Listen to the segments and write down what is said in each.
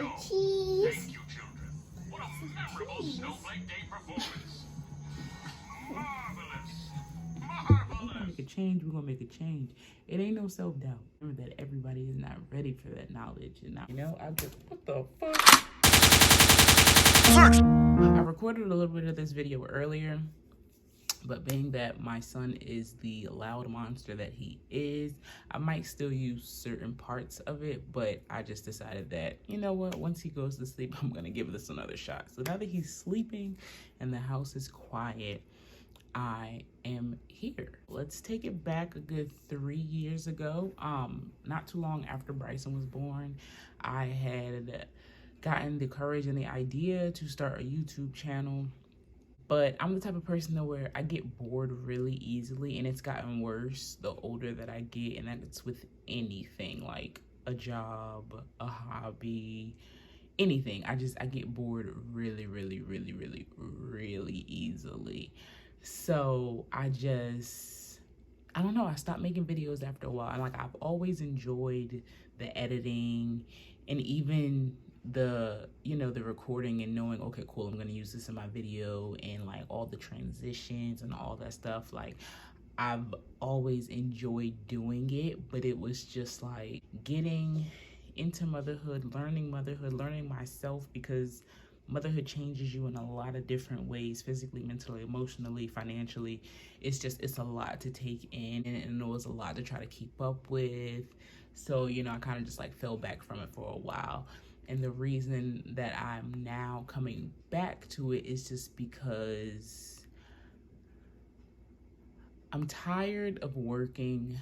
cheese. Thank you, children. What a memorable Snowflake Day performance. Marvelous. We're gonna make a change. We're gonna make a change. It ain't no self-doubt. Remember that everybody is not ready for that knowledge. And I, I just, what the fuck? I recorded a little bit of this video earlier, but being that my son is the loud monster that he is, I might still use certain parts of it, but I just decided that, you know what, once he goes to sleep, I'm gonna give this another shot. So now that he's sleeping and the house is quiet, I am here. Let's take it back a good 3 years ago. Not too long after Bryson was born, I had gotten the courage and the idea to start a YouTube channel. But I'm the type of person where I get bored really easily, and it's gotten worse the older that I get, and that's with anything, like a job, a hobby, anything. I get bored really, really, really, really, really easily. So I don't know, I stopped making videos after a while. And like, I've always enjoyed the editing and even the, the recording and knowing, okay, cool, I'm gonna use this in my video, and like all the transitions and all that stuff. Like, I've always enjoyed doing it, but it was just like getting into motherhood, learning myself, because motherhood changes you in a lot of different ways, physically, mentally, emotionally, financially. It's a lot to take in, and it was a lot to try to keep up with. So, I kind of just like fell back from it for a while. And the reason that I'm now coming back to it is just because I'm tired of working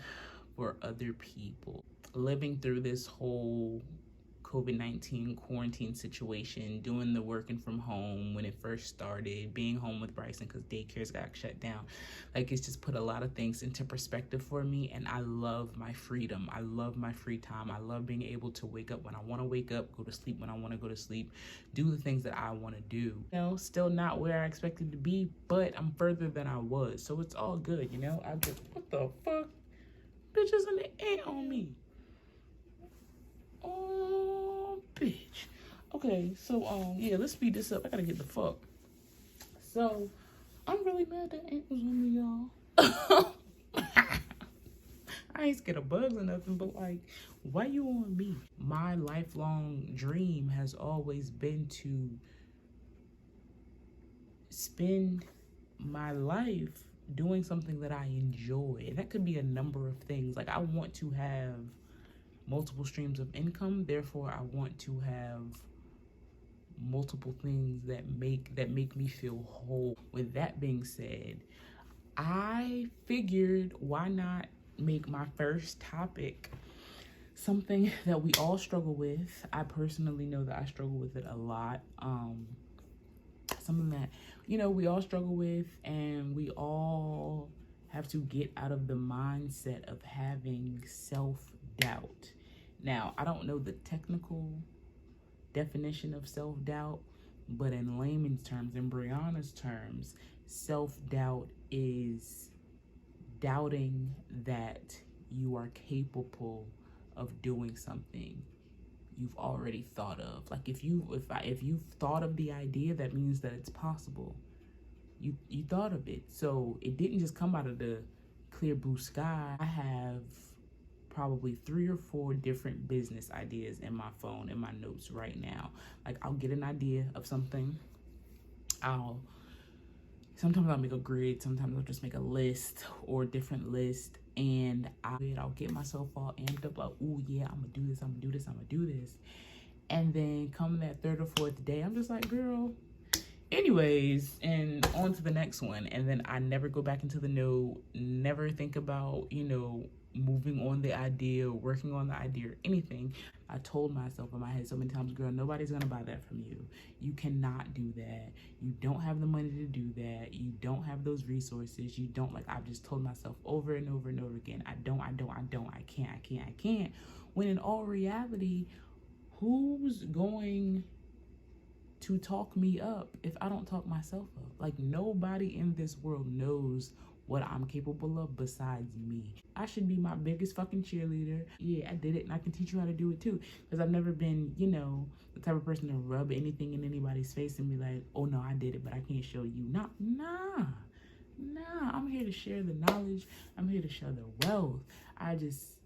for other people. Living through this whole COVID-19 quarantine situation, doing the working from home when it first started, being home with Bryson because daycares got shut down. Like, it's just put a lot of things into perspective for me, and I love my freedom. I love my free time. I love being able to wake up when I want to wake up, go to sleep when I want to go to sleep, do the things that I want to do. Still not where I expected to be, but I'm further than I was, so it's all good, I just, what the fuck? Bitches in the air on me. Oh, bitch. Okay, so, yeah, let's speed this up. I gotta get the fuck. So, I'm really mad that Aunt was on me, y'all. I ain't scared of bugs or nothing, but, like, why you on me? My lifelong dream has always been to spend my life doing something that I enjoy. And that could be a number of things. Like, I want to have multiple streams of income, therefore I want to have multiple things that make me feel whole. With that being said, I figured, why not make my first topic something that we all struggle with. I personally know that I struggle with it a lot. Something that, we all struggle with, and we all have to get out of the mindset of having self-doubt. Now, I don't know the technical definition of self-doubt, but in layman's terms, in Brianna's terms, self-doubt is doubting that you are capable of doing something you've already thought of. Like, if you've thought of the idea, that means that it's possible. You thought of it, so it didn't just come out of the clear blue sky. I have probably 3 or 4 different business ideas in my phone, in my notes right now. Like, I'll get an idea of something, sometimes I'll make a grid, sometimes I'll just make a list or a different list, and I'll get myself all amped up, like, oh yeah, I'm gonna do this, I'm gonna do this, I'm gonna do this. And then come that 3rd or 4th day, I'm just like, girl, anyways, and on to the next one. And then I never go back into the note, never think about, moving on the idea, working on the idea, or anything. I told myself in my head so many times, girl, nobody's gonna buy that from you. You cannot do that. You don't have the money to do that. You don't have those resources. You don't, like, I've just told myself over and over and over again, I can't. When in all reality, who's going to talk me up if I don't talk myself up? Like, nobody in this world knows what I'm capable of besides me. I should be my biggest fucking cheerleader. Yeah, I did it, and I can teach you how to do it too. Because I've never been, you know, the type of person to rub anything in anybody's face and be like, oh no, I did it, but I can't show you. Nah. I'm here to share the knowledge. I'm here to share the wealth. I just,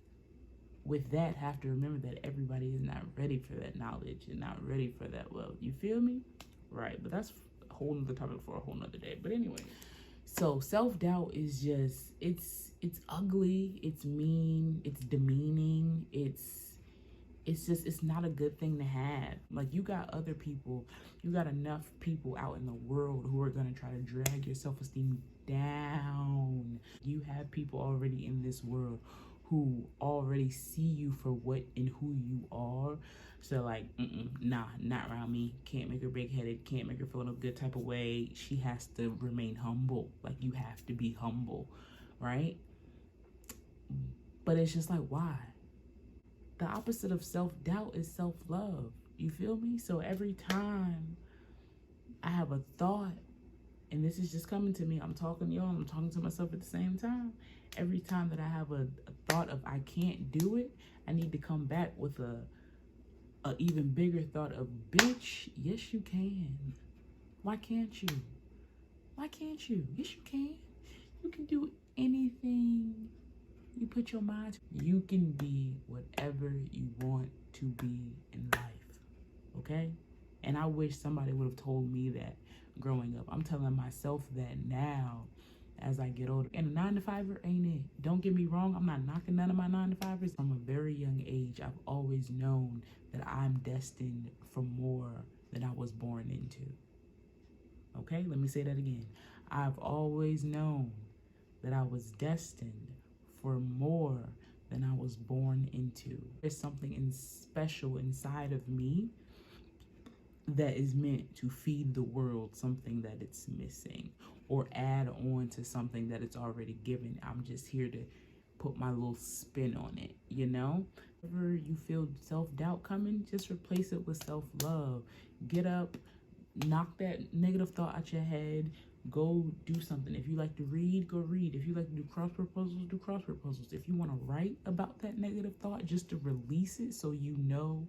with that, have to remember that everybody is not ready for that knowledge and not ready for that wealth. You feel me? Right, but that's a whole nother topic for a whole nother day. But anyway, so self-doubt is just, it's ugly, it's mean, it's demeaning, it's not a good thing to have. Like, you got other people, you got enough people out in the world who are gonna try to drag your self-esteem down. You have people already in this world who already see you for what and who you are. So like, nah, not around me. Can't make her big-headed, can't make her feel in a good type of way. She has to remain humble. Like, you have to be humble, right? But it's just like, why? The opposite of self-doubt is self-love. You feel me? So every time I have a thought, and this is just coming to me, I'm talking to y'all, I'm talking to myself at the same time. Every time that I have a thought of I can't do it, I need to come back with a even bigger thought of, bitch, yes you can. Why can't you? Why can't you? Yes you can. You can do anything you put your mind to. You can be whatever you want to be in life, okay? And I wish somebody would have told me that growing up. I'm telling myself that now as I get older. And a 9-to-5er ain't it. Don't get me wrong, I'm not knocking none of my 9-to-5ers. From a very young age, I've always known that I'm destined for more than I was born into. Okay, let me say that again. I've always known that I was destined for more than I was born into. There's something special inside of me that is meant to feed the world something that it's missing, or add on to something that it's already given. I'm just here to put my little spin on it, you know? Whenever you feel self-doubt coming, just replace it with self-love. Get up, knock that negative thought out your head, go do something. If you like to read, go read. If you like to do crossword puzzles, do crossword puzzles. If you want to write about that negative thought, just to release it so you know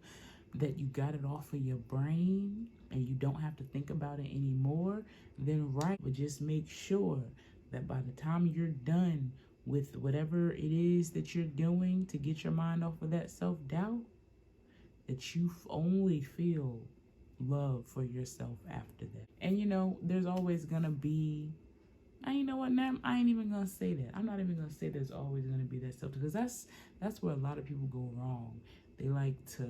that you got it off of your brain and you don't have to think about it anymore, then write. But just make sure that by the time you're done with whatever it is that you're doing to get your mind off of that self-doubt, that you only feel love for yourself after that. And you know, there's always gonna be, and you know what, now I ain't even gonna say that. I'm not even gonna say there's always gonna be that self, because that's where a lot of people go wrong. They like to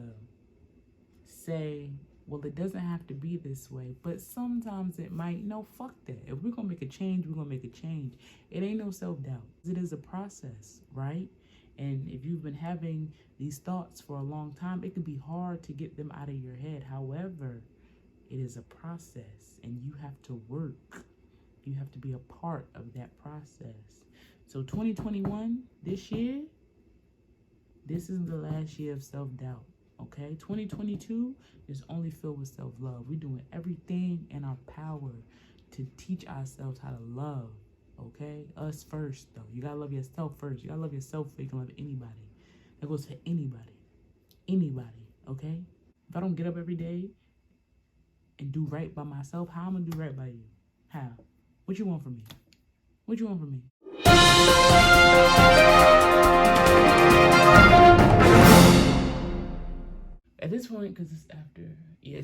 say, well, it doesn't have to be this way, but sometimes it might. No, fuck that. If we're gonna make a change, we're gonna make a change. It ain't no self-doubt. It is a process, right? And if you've been having these thoughts for a long time, it can be hard to get them out of your head. However, it is a process, and you have to work. You have to be a part of that process. So 2021, this year, this is the last year of self-doubt. Okay, 2022 is only filled with self-love. We're doing everything in our power to teach ourselves how to love. Okay, us first though. You gotta love yourself first. You gotta love yourself before you can love anybody. That goes for anybody. Okay, if I don't get up every day and do right by myself, how I'm gonna do right by you? How? What you want from me? What you want from me? At this point, because it's after, it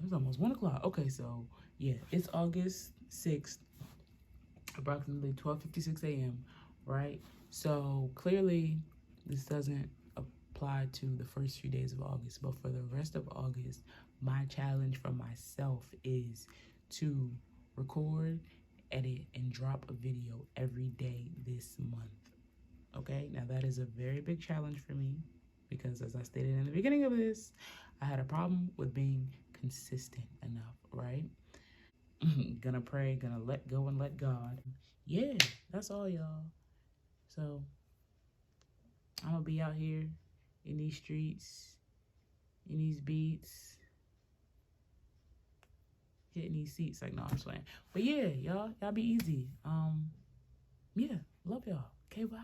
was almost 1 o'clock. Okay, so yeah, it's August 6th, approximately 12:56 a.m., right? So clearly this doesn't apply to the first few days of August, but for the rest of August, my challenge for myself is to record, edit, and drop a video every day this month. Okay, now that is a very big challenge for me, because as I stated in the beginning of this, I had a problem with being consistent enough, right? Gonna pray, gonna let go and let God. Yeah, that's all, y'all. So I'm gonna be out here in these streets, in these beats, hitting these seats. Like, no, I'm just playing. But yeah, y'all be easy. Yeah, love y'all. Okay, bye.